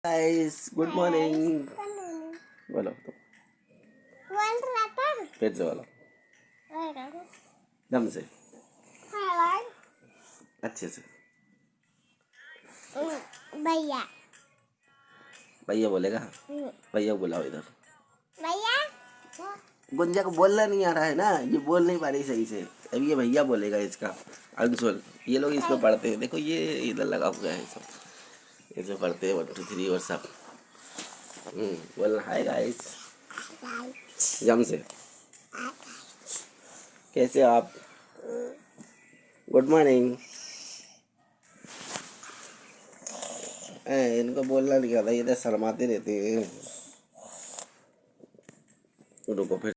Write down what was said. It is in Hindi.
गाइस गुड मॉर्निंग बोलो तो फिर से बोलो दम से अच्छे से भैया भैया बोलेगा भैया बुलाओ इधर भैया गुंजा को बोलना नहीं आ रहा है ना, ये बोल नहीं पा रही सही से। अब ये भैया बोलेगा इसका अंशुल। ये लोग इसमें पढ़ते हैं, देखो ये इधर लगा हुआ है सब, इसमें पढ़ते हैं 1 2 3 और सब। बोलना हाय गाइस जम से। कैसे हो आप? Good morning. इनको बोलना नहीं आता, ये तो शर्माते रहते हैं। रुको फिर